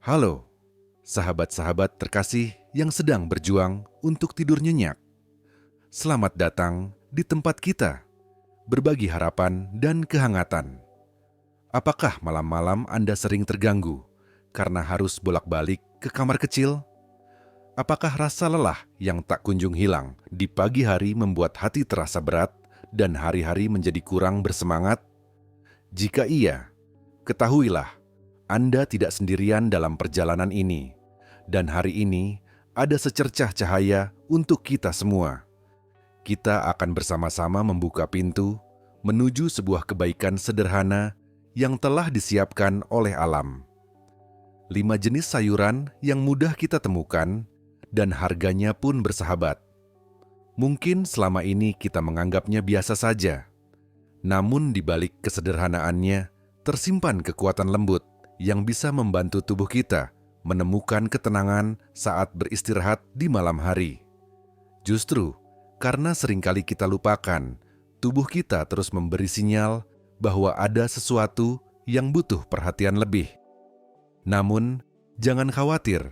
Halo, sahabat-sahabat terkasih yang sedang berjuang untuk tidur nyenyak. Selamat datang di tempat kita, berbagi harapan dan kehangatan. Apakah malam-malam Anda sering terganggu karena harus bolak-balik ke kamar kecil? Apakah rasa lelah yang tak kunjung hilang di pagi hari membuat hati terasa berat dan hari-hari menjadi kurang bersemangat? Jika iya, ketahuilah, Anda tidak sendirian dalam perjalanan ini. Dan hari ini ada secercah cahaya untuk kita semua. Kita akan bersama-sama membuka pintu menuju sebuah kebaikan sederhana yang telah disiapkan oleh alam. 5 jenis sayuran yang mudah kita temukan dan harganya pun bersahabat. Mungkin selama ini kita menganggapnya biasa saja. Namun di balik kesederhanaannya tersimpan kekuatan lembut yang bisa membantu tubuh kita menemukan ketenangan saat beristirahat di malam hari. Justru karena seringkali kita lupakan, tubuh kita terus memberi sinyal bahwa ada sesuatu yang butuh perhatian lebih. Namun, jangan khawatir,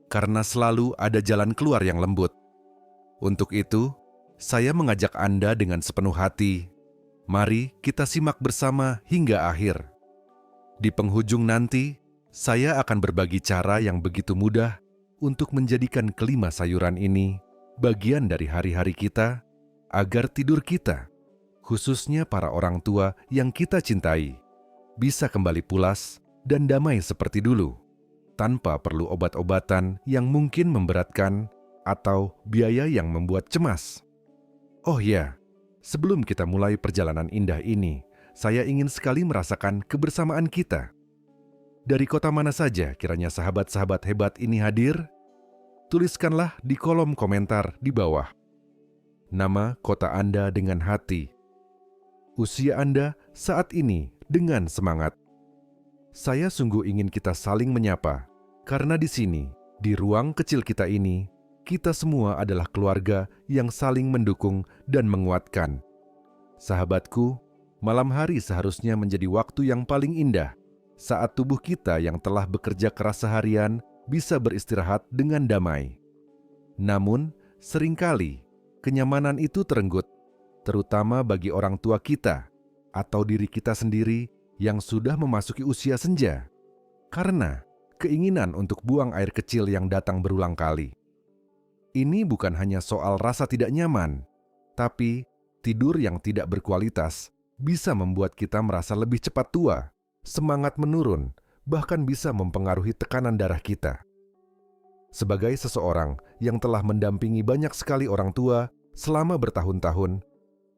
karena selalu ada jalan keluar yang lembut. Untuk itu, saya mengajak Anda dengan sepenuh hati. Mari kita simak bersama hingga akhir. Di penghujung nanti, saya akan berbagi cara yang begitu mudah untuk menjadikan kelima sayuran ini bagian dari hari-hari kita, agar tidur kita, khususnya para orang tua yang kita cintai, bisa kembali pulas dan damai seperti dulu, tanpa perlu obat-obatan yang mungkin memberatkan atau biaya yang membuat cemas. Oh ya, sebelum kita mulai perjalanan indah ini, saya ingin sekali merasakan kebersamaan kita. Dari kota mana saja kiranya sahabat-sahabat hebat ini hadir? Tuliskanlah di kolom komentar di bawah. Nama kota Anda dengan hati. Usia Anda saat ini dengan semangat. Saya sungguh ingin kita saling menyapa, karena di sini, di ruang kecil kita ini, kita semua adalah keluarga yang saling mendukung dan menguatkan. Sahabatku, malam hari seharusnya menjadi waktu yang paling indah saat tubuh kita yang telah bekerja keras seharian bisa beristirahat dengan damai. Namun, seringkali kenyamanan itu terenggut, terutama bagi orang tua kita atau diri kita sendiri yang sudah memasuki usia senja, karena keinginan untuk buang air kecil yang datang berulang kali. Ini bukan hanya soal rasa tidak nyaman, tapi tidur yang tidak berkualitas bisa membuat kita merasa lebih cepat tua, semangat menurun, bahkan bisa mempengaruhi tekanan darah kita. Sebagai seseorang yang telah mendampingi banyak sekali orang tua selama bertahun-tahun,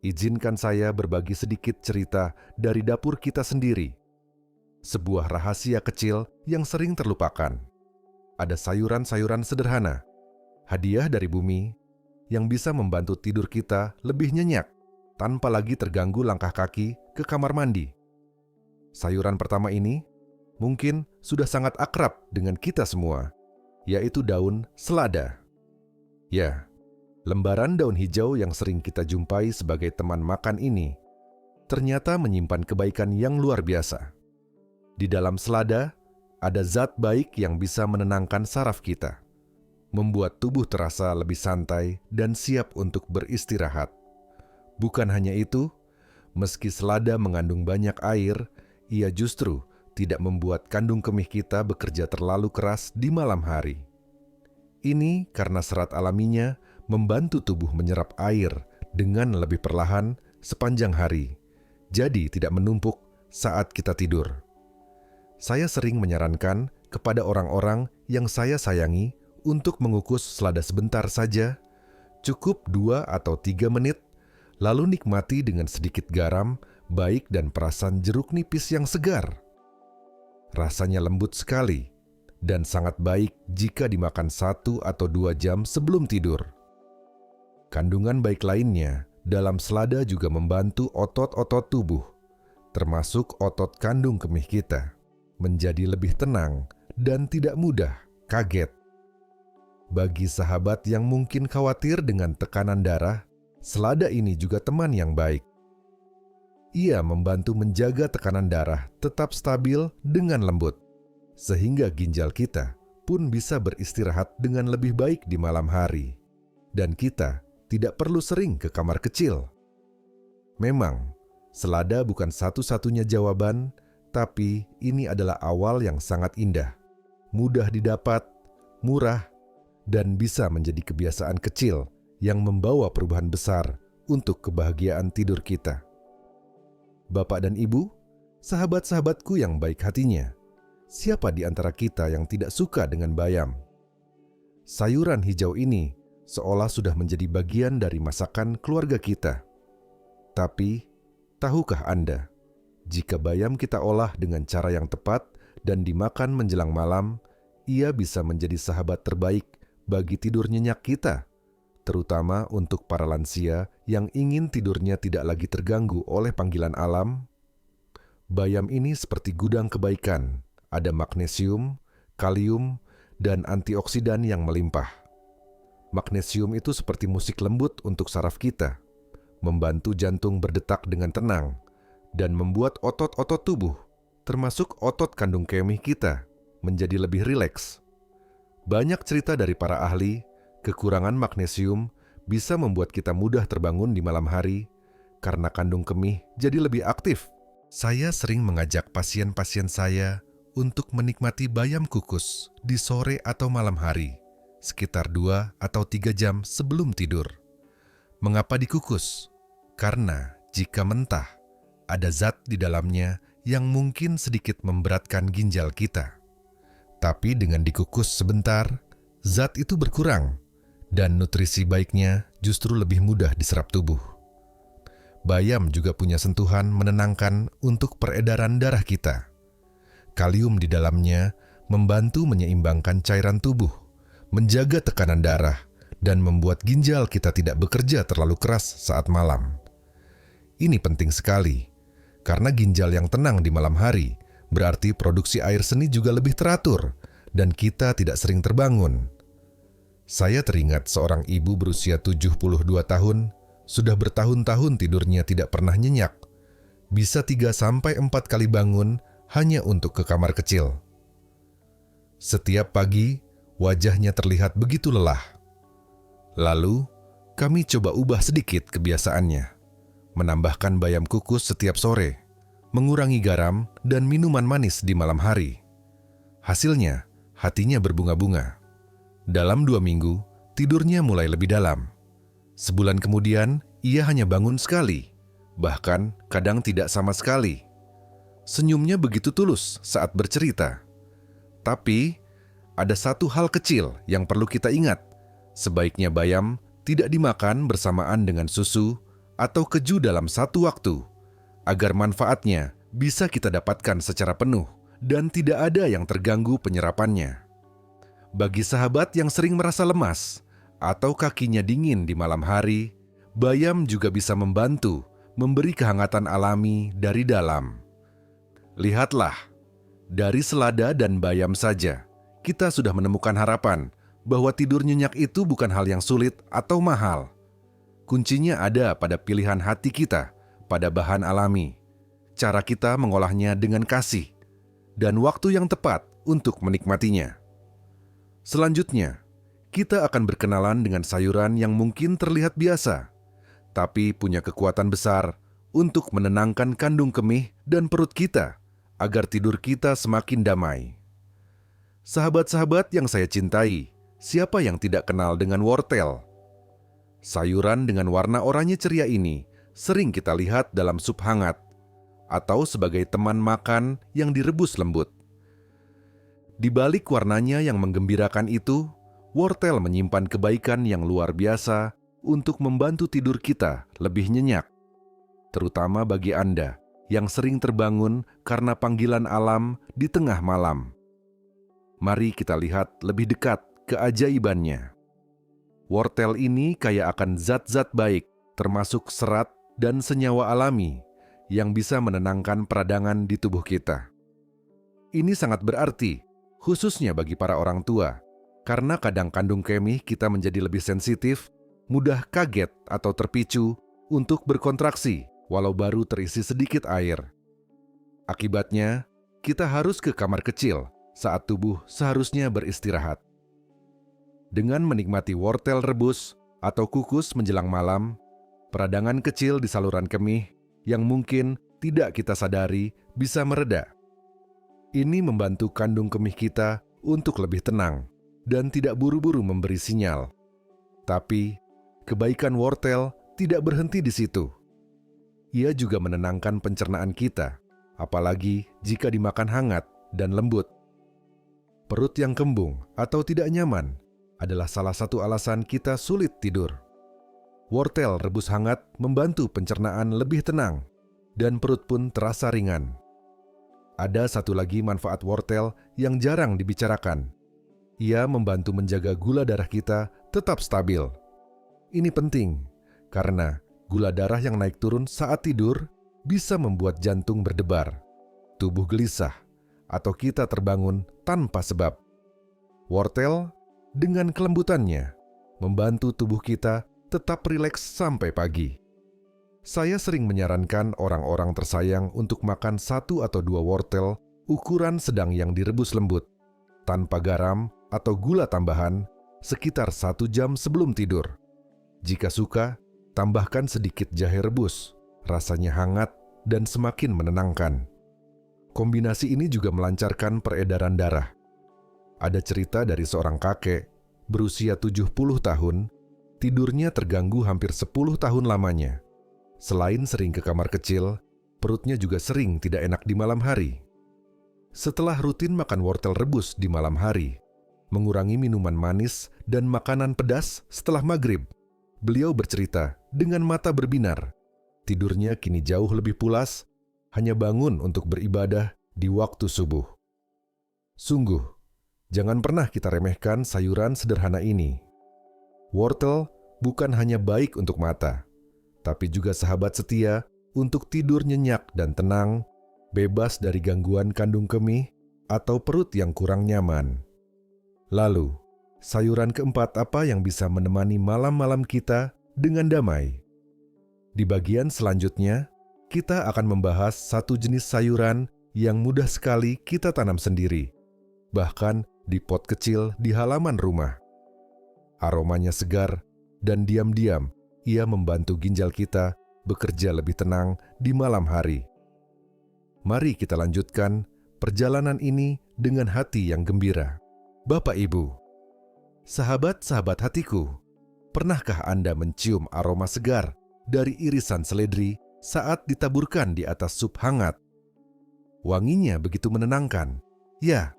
izinkan saya berbagi sedikit cerita dari dapur kita sendiri. Sebuah rahasia kecil yang sering terlupakan. Ada sayuran-sayuran sederhana, hadiah dari bumi, yang bisa membantu tidur kita lebih nyenyak, tanpa lagi terganggu langkah kaki ke kamar mandi. Sayuran pertama ini mungkin sudah sangat akrab dengan kita semua, yaitu daun selada. Ya, lembaran daun hijau yang sering kita jumpai sebagai teman makan ini ternyata menyimpan kebaikan yang luar biasa. Di dalam selada ada zat baik yang bisa menenangkan saraf kita, membuat tubuh terasa lebih santai dan siap untuk beristirahat. Bukan hanya itu, meski selada mengandung banyak air, ia justru tidak membuat kandung kemih kita bekerja terlalu keras di malam hari. Ini karena serat alaminya membantu tubuh menyerap air dengan lebih perlahan sepanjang hari, jadi tidak menumpuk saat kita tidur. Saya sering menyarankan kepada orang-orang yang saya sayangi untuk mengukus selada sebentar saja, cukup 2 atau 3 menit, lalu nikmati dengan sedikit garam, baik dan perasan jeruk nipis yang segar. Rasanya lembut sekali dan sangat baik jika dimakan 1 atau 2 jam sebelum tidur. Kandungan baik lainnya dalam selada juga membantu otot-otot tubuh, termasuk otot kandung kemih kita, menjadi lebih tenang dan tidak mudah kaget. Bagi sahabat yang mungkin khawatir dengan tekanan darah, selada ini juga teman yang baik. Ia membantu menjaga tekanan darah tetap stabil dengan lembut, sehingga ginjal kita pun bisa beristirahat dengan lebih baik di malam hari. Dan kita tidak perlu sering ke kamar kecil. Memang, selada bukan satu-satunya jawaban, tapi ini adalah awal yang sangat indah, mudah didapat, murah, dan bisa menjadi kebiasaan kecil yang membawa perubahan besar untuk kebahagiaan tidur kita. Bapak dan Ibu, sahabat-sahabatku yang baik hatinya, siapa di antara kita yang tidak suka dengan bayam? Sayuran hijau ini seolah sudah menjadi bagian dari masakan keluarga kita. Tapi, tahukah Anda, jika bayam kita olah dengan cara yang tepat dan dimakan menjelang malam, ia bisa menjadi sahabat terbaik bagi tidur nyenyak kita, terutama untuk para lansia yang ingin tidurnya tidak lagi terganggu oleh panggilan alam. Bayam ini seperti gudang kebaikan, ada magnesium, kalium, dan antioksidan yang melimpah. Magnesium itu seperti musik lembut untuk saraf kita, membantu jantung berdetak dengan tenang, dan membuat otot-otot tubuh, termasuk otot kandung kemih kita, menjadi lebih rileks. Banyak cerita dari para ahli, kekurangan magnesium bisa membuat kita mudah terbangun di malam hari, karena kandung kemih jadi lebih aktif. Saya sering mengajak pasien-pasien saya untuk menikmati bayam kukus di sore atau malam hari, sekitar 2 atau 3 jam sebelum tidur. Mengapa dikukus? Karena jika mentah, ada zat di dalamnya yang mungkin sedikit memberatkan ginjal kita. Tapi dengan dikukus sebentar, zat itu berkurang, dan nutrisi baiknya justru lebih mudah diserap tubuh. Bayam juga punya sentuhan menenangkan untuk peredaran darah kita. Kalium di dalamnya membantu menyeimbangkan cairan tubuh, menjaga tekanan darah, dan membuat ginjal kita tidak bekerja terlalu keras saat malam. Ini penting sekali, karena ginjal yang tenang di malam hari berarti produksi air seni juga lebih teratur, dan kita tidak sering terbangun. Saya teringat seorang ibu berusia 72 tahun, sudah bertahun-tahun tidurnya tidak pernah nyenyak, bisa 3-4 kali bangun hanya untuk ke kamar kecil. Setiap pagi, wajahnya terlihat begitu lelah. Lalu, kami coba ubah sedikit kebiasaannya, menambahkan bayam kukus setiap sore, mengurangi garam dan minuman manis di malam hari. Hasilnya, hatinya berbunga-bunga. Dalam 2 minggu, tidurnya mulai lebih dalam. Sebulan kemudian, ia hanya bangun sekali, bahkan kadang tidak sama sekali. Senyumnya begitu tulus saat bercerita. Tapi, ada satu hal kecil yang perlu kita ingat. Sebaiknya bayam tidak dimakan bersamaan dengan susu atau keju dalam satu waktu, agar manfaatnya bisa kita dapatkan secara penuh dan tidak ada yang terganggu penyerapannya. Bagi sahabat yang sering merasa lemas atau kakinya dingin di malam hari, bayam juga bisa membantu memberi kehangatan alami dari dalam. Lihatlah, dari selada dan bayam saja, kita sudah menemukan harapan bahwa tidur nyenyak itu bukan hal yang sulit atau mahal. Kuncinya ada pada pilihan hati kita, pada bahan alami, cara kita mengolahnya dengan kasih, dan waktu yang tepat untuk menikmatinya. Selanjutnya, kita akan berkenalan dengan sayuran yang mungkin terlihat biasa, tapi punya kekuatan besar untuk menenangkan kandung kemih dan perut kita, agar tidur kita semakin damai. Sahabat-sahabat yang saya cintai, siapa yang tidak kenal dengan wortel? Sayuran dengan warna oranye ceria ini sering kita lihat dalam sup hangat atau sebagai teman makan yang direbus lembut. Di balik warnanya yang menggembirakan itu, wortel menyimpan kebaikan yang luar biasa untuk membantu tidur kita lebih nyenyak, terutama bagi Anda yang sering terbangun karena panggilan alam di tengah malam. Mari kita lihat lebih dekat keajaibannya. Wortel ini kaya akan zat-zat baik, termasuk serat dan senyawa alami yang bisa menenangkan peradangan di tubuh kita. Ini sangat berarti, khususnya bagi para orang tua, karena kadang kandung kemih kita menjadi lebih sensitif, mudah kaget atau terpicu untuk berkontraksi walau baru terisi sedikit air. Akibatnya, kita harus ke kamar kecil saat tubuh seharusnya beristirahat. Dengan menikmati wortel rebus atau kukus menjelang malam, peradangan kecil di saluran kemih yang mungkin tidak kita sadari bisa mereda. Ini membantu kandung kemih kita untuk lebih tenang dan tidak buru-buru memberi sinyal. Tapi, kebaikan wortel tidak berhenti di situ. Ia juga menenangkan pencernaan kita, apalagi jika dimakan hangat dan lembut. Perut yang kembung atau tidak nyaman adalah salah satu alasan kita sulit tidur. Wortel rebus hangat membantu pencernaan lebih tenang, dan perut pun terasa ringan. Ada satu lagi manfaat wortel yang jarang dibicarakan. Ia membantu menjaga gula darah kita tetap stabil. Ini penting, karena gula darah yang naik turun saat tidur bisa membuat jantung berdebar, tubuh gelisah, atau kita terbangun tanpa sebab. Wortel dengan kelembutannya membantu tubuh kita tetap rileks sampai pagi. Saya sering menyarankan orang-orang tersayang untuk makan 1 atau 2 wortel ukuran sedang yang direbus lembut, tanpa garam atau gula tambahan, sekitar 1 jam sebelum tidur. Jika suka, tambahkan sedikit jahe rebus, rasanya hangat dan semakin menenangkan. Kombinasi ini juga melancarkan peredaran darah. Ada cerita dari seorang kakek berusia 70 tahun, tidurnya terganggu hampir 10 tahun lamanya. Selain sering ke kamar kecil, perutnya juga sering tidak enak di malam hari. Setelah rutin makan wortel rebus di malam hari, mengurangi minuman manis dan makanan pedas setelah maghrib, beliau bercerita dengan mata berbinar. Tidurnya kini jauh lebih pulas, hanya bangun untuk beribadah di waktu subuh. Sungguh, jangan pernah kita remehkan sayuran sederhana ini. Wortel bukan hanya baik untuk mata, tapi juga sahabat setia untuk tidur nyenyak dan tenang, bebas dari gangguan kandung kemih atau perut yang kurang nyaman. Lalu, sayuran keempat apa yang bisa menemani malam-malam kita dengan damai? Di bagian selanjutnya, kita akan membahas satu jenis sayuran yang mudah sekali kita tanam sendiri, bahkan di pot kecil di halaman rumah. Aromanya segar dan diam-diam ia membantu ginjal kita bekerja lebih tenang di malam hari. Mari kita lanjutkan perjalanan ini dengan hati yang gembira. Bapak Ibu, sahabat-sahabat hatiku, pernahkah Anda mencium aroma segar dari irisan seledri saat ditaburkan di atas sup hangat? Wanginya begitu menenangkan, ya,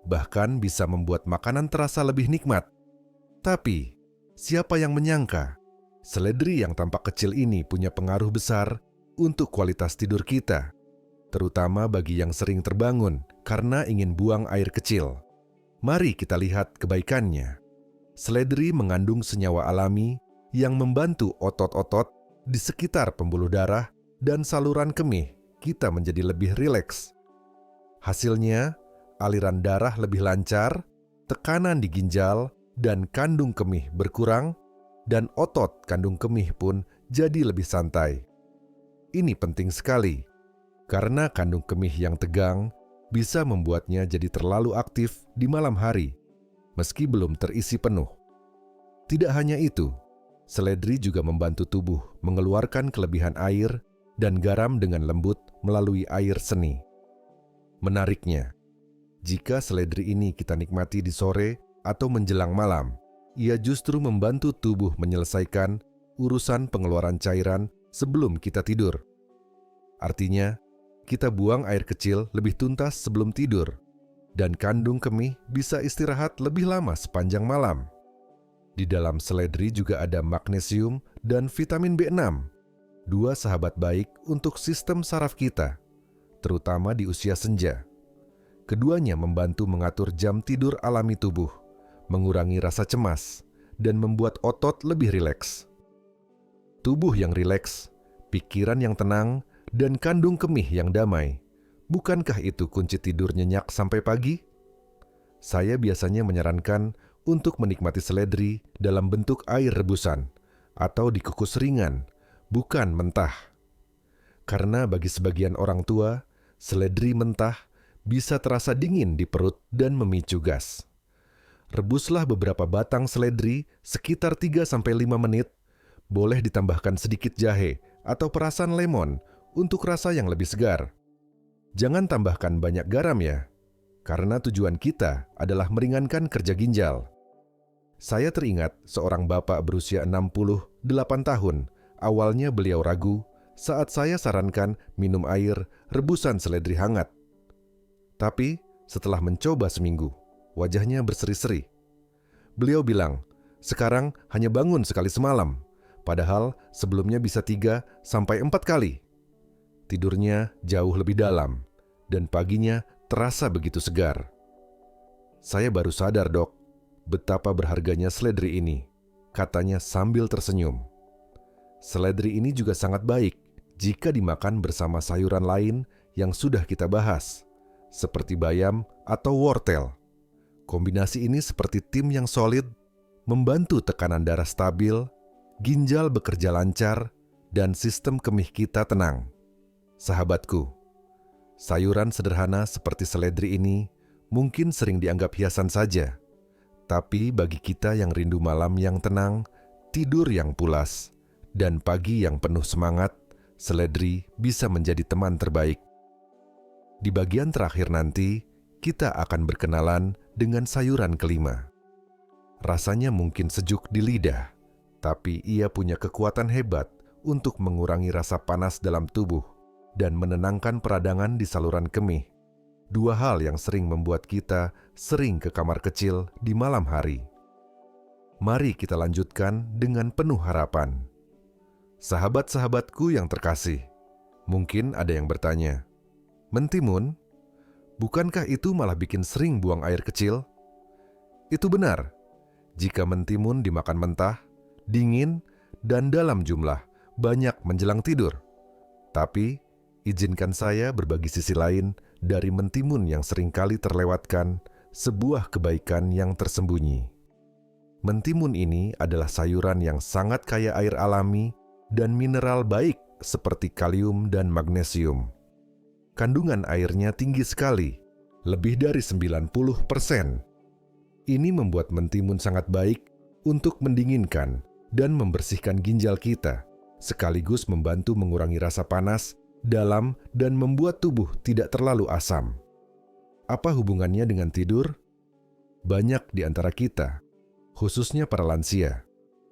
bahkan bisa membuat makanan terasa lebih nikmat. Tapi, siapa yang menyangka seledri yang tampak kecil ini punya pengaruh besar untuk kualitas tidur kita, terutama bagi yang sering terbangun karena ingin buang air kecil. Mari kita lihat kebaikannya. Seledri mengandung senyawa alami yang membantu otot-otot di sekitar pembuluh darah dan saluran kemih kita menjadi lebih rileks. Hasilnya, aliran darah lebih lancar, tekanan di ginjal dan kandung kemih berkurang, dan otot kandung kemih pun jadi lebih santai. Ini penting sekali, karena kandung kemih yang tegang bisa membuatnya jadi terlalu aktif di malam hari, meski belum terisi penuh. Tidak hanya itu, seledri juga membantu tubuh mengeluarkan kelebihan air dan garam dengan lembut melalui air seni. Menariknya, jika seledri ini kita nikmati di sore atau menjelang malam, ia justru membantu tubuh menyelesaikan urusan pengeluaran cairan sebelum kita tidur. Artinya, kita buang air kecil lebih tuntas sebelum tidur, dan kandung kemih bisa istirahat lebih lama sepanjang malam. Di dalam seledri juga ada magnesium dan vitamin B6, 2 sahabat baik untuk sistem saraf kita, terutama di usia senja. Keduanya membantu mengatur jam tidur alami tubuh, mengurangi rasa cemas, dan membuat otot lebih rileks. Tubuh yang rileks, pikiran yang tenang, dan kandung kemih yang damai. Bukankah itu kunci tidur nyenyak sampai pagi? Saya biasanya menyarankan untuk menikmati seledri dalam bentuk air rebusan atau dikukus ringan, bukan mentah. Karena bagi sebagian orang tua, seledri mentah bisa terasa dingin di perut dan memicu gas. Rebuslah beberapa batang seledri sekitar 3-5 menit. Boleh ditambahkan sedikit jahe atau perasan lemon untuk rasa yang lebih segar. Jangan tambahkan banyak garam ya, karena tujuan kita adalah meringankan kerja ginjal. Saya teringat seorang bapak berusia 68 tahun. Awalnya beliau ragu saat saya sarankan minum air rebusan seledri hangat. Tapi setelah mencoba seminggu, wajahnya berseri-seri. Beliau bilang, sekarang hanya bangun sekali semalam, padahal sebelumnya bisa 3-4 kali. Tidurnya jauh lebih dalam, dan paginya terasa begitu segar. Saya baru sadar, Dok, betapa berharganya seledri ini, katanya sambil tersenyum. Seledri ini juga sangat baik jika dimakan bersama sayuran lain yang sudah kita bahas, seperti bayam atau wortel. Kombinasi ini seperti tim yang solid, membantu tekanan darah stabil, ginjal bekerja lancar, dan sistem kemih kita tenang. Sahabatku, sayuran sederhana seperti seledri ini mungkin sering dianggap hiasan saja. Tapi bagi kita yang rindu malam yang tenang, tidur yang pulas, dan pagi yang penuh semangat, seledri bisa menjadi teman terbaik. Di bagian terakhir nanti, kita akan berkenalan dengan sayuran kelima. Rasanya mungkin sejuk di lidah, tapi ia punya kekuatan hebat untuk mengurangi rasa panas dalam tubuh dan menenangkan peradangan di saluran kemih. Dua hal yang sering membuat kita sering ke kamar kecil di malam hari. Mari kita lanjutkan dengan penuh harapan. Sahabat-sahabatku yang terkasih, mungkin ada yang bertanya, mentimun, bukankah itu malah bikin sering buang air kecil? Itu benar, jika mentimun dimakan mentah, dingin, dan dalam jumlah banyak menjelang tidur. Tapi, izinkan saya berbagi sisi lain dari mentimun yang seringkali terlewatkan, sebuah kebaikan yang tersembunyi. Mentimun ini adalah sayuran yang sangat kaya air alami dan mineral baik seperti kalium dan magnesium. Kandungan airnya tinggi sekali, lebih dari 90%. Ini membuat mentimun sangat baik untuk mendinginkan dan membersihkan ginjal kita, sekaligus membantu mengurangi rasa panas dalam dan membuat tubuh tidak terlalu asam. Apa hubungannya dengan tidur? Banyak di antara kita, khususnya para lansia,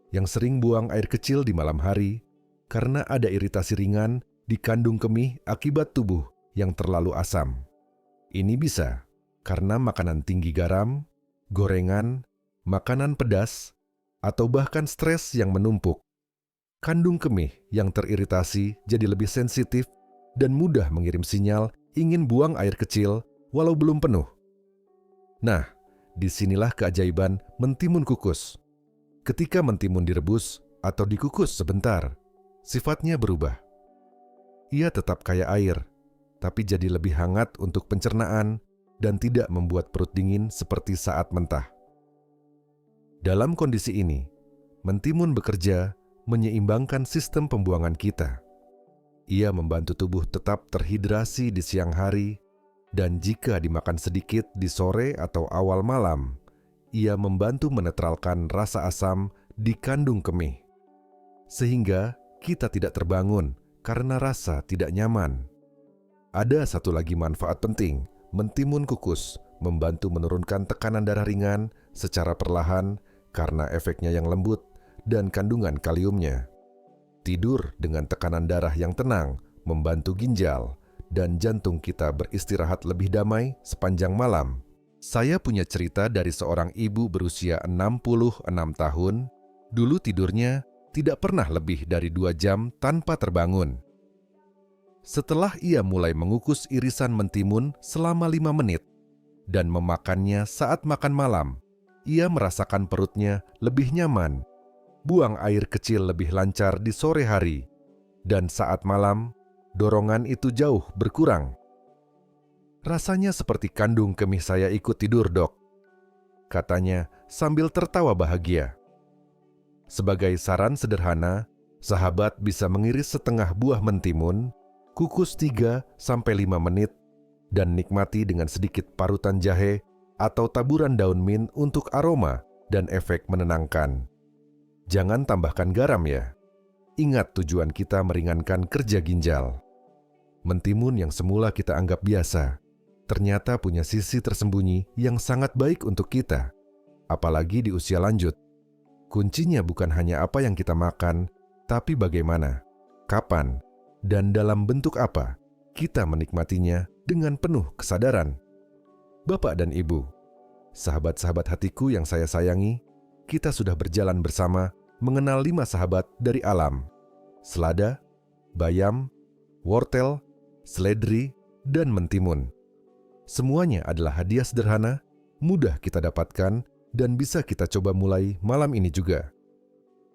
yang sering buang air kecil di malam hari karena ada iritasi ringan di kandung kemih akibat tubuh yang terlalu asam. Ini bisa karena makanan tinggi garam, gorengan, makanan pedas, atau bahkan stres yang menumpuk. Kandung kemih yang teriritasi jadi lebih sensitif dan mudah mengirim sinyal ingin buang air kecil walau belum penuh. Nah, disinilah keajaiban mentimun kukus. Ketika mentimun direbus atau dikukus sebentar, sifatnya berubah. Ia tetap kaya air, tapi jadi lebih hangat untuk pencernaan dan tidak membuat perut dingin seperti saat mentah. Dalam kondisi ini, mentimun bekerja menyeimbangkan sistem pembuangan kita. Ia membantu tubuh tetap terhidrasi di siang hari, dan jika dimakan sedikit di sore atau awal malam, ia membantu menetralkan rasa asam di kandung kemih. Sehingga kita tidak terbangun karena rasa tidak nyaman. Ada satu lagi manfaat penting, mentimun kukus membantu menurunkan tekanan darah ringan secara perlahan karena efeknya yang lembut dan kandungan kaliumnya. Tidur dengan tekanan darah yang tenang membantu ginjal dan jantung kita beristirahat lebih damai sepanjang malam. Saya punya cerita dari seorang ibu berusia 66 tahun. Dulu tidurnya tidak pernah lebih dari 2 jam tanpa terbangun. Setelah ia mulai mengukus irisan mentimun selama 5 menit dan memakannya saat makan malam, ia merasakan perutnya lebih nyaman, buang air kecil lebih lancar di sore hari, dan saat malam, dorongan itu jauh berkurang. Rasanya seperti kandung kemih saya ikut tidur, Dok, katanya sambil tertawa bahagia. Sebagai saran sederhana, sahabat bisa mengiris setengah buah mentimun, kukus 3-5 menit, dan nikmati dengan sedikit parutan jahe atau taburan daun mint untuk aroma dan efek menenangkan. Jangan tambahkan garam ya. Ingat tujuan kita meringankan kerja ginjal. Mentimun yang semula kita anggap biasa, ternyata punya sisi tersembunyi yang sangat baik untuk kita, apalagi di usia lanjut. Kuncinya bukan hanya apa yang kita makan, tapi bagaimana, kapan, dan dalam bentuk apa kita menikmatinya dengan penuh kesadaran. Bapak dan Ibu, sahabat-sahabat hatiku yang saya sayangi, kita sudah berjalan bersama mengenal 5 sahabat dari alam: selada, bayam, wortel, seledri, dan mentimun. Semuanya adalah hadiah sederhana, mudah kita dapatkan, dan bisa kita coba mulai malam ini juga.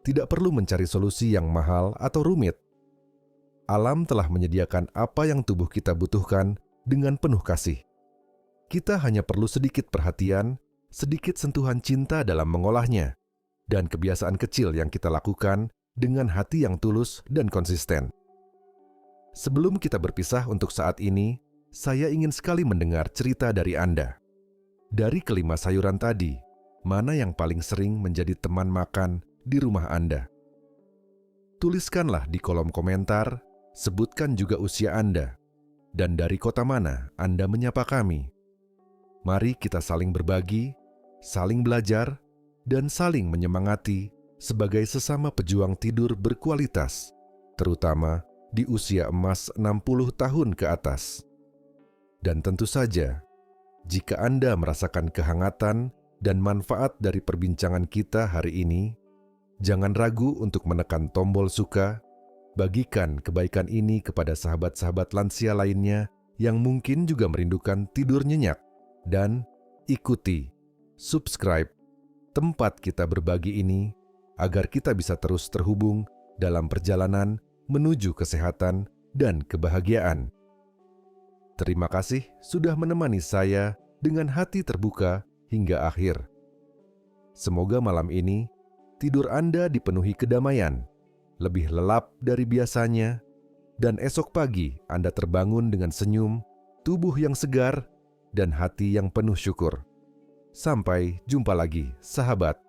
Tidak perlu mencari solusi yang mahal atau rumit. Alam telah menyediakan apa yang tubuh kita butuhkan dengan penuh kasih. Kita hanya perlu sedikit perhatian, sedikit sentuhan cinta dalam mengolahnya, dan kebiasaan kecil yang kita lakukan dengan hati yang tulus dan konsisten. Sebelum kita berpisah untuk saat ini, saya ingin sekali mendengar cerita dari Anda. Dari kelima sayuran tadi, mana yang paling sering menjadi teman makan di rumah Anda? Tuliskanlah di kolom komentar, sebutkan juga usia Anda, dan dari kota mana Anda menyapa kami. Mari kita saling berbagi, saling belajar, dan saling menyemangati sebagai sesama pejuang tidur berkualitas, terutama di usia emas 60 tahun ke atas. Dan tentu saja, jika Anda merasakan kehangatan dan manfaat dari perbincangan kita hari ini, jangan ragu untuk menekan tombol suka, bagikan kebaikan ini kepada sahabat-sahabat lansia lainnya yang mungkin juga merindukan tidur nyenyak, dan ikuti, subscribe, tempat kita berbagi ini agar kita bisa terus terhubung dalam perjalanan menuju kesehatan dan kebahagiaan. Terima kasih sudah menemani saya dengan hati terbuka hingga akhir. Semoga malam ini tidur Anda dipenuhi kedamaian, lebih lelap dari biasanya, dan esok pagi Anda terbangun dengan senyum, tubuh yang segar, dan hati yang penuh syukur. Sampai jumpa lagi, sahabat.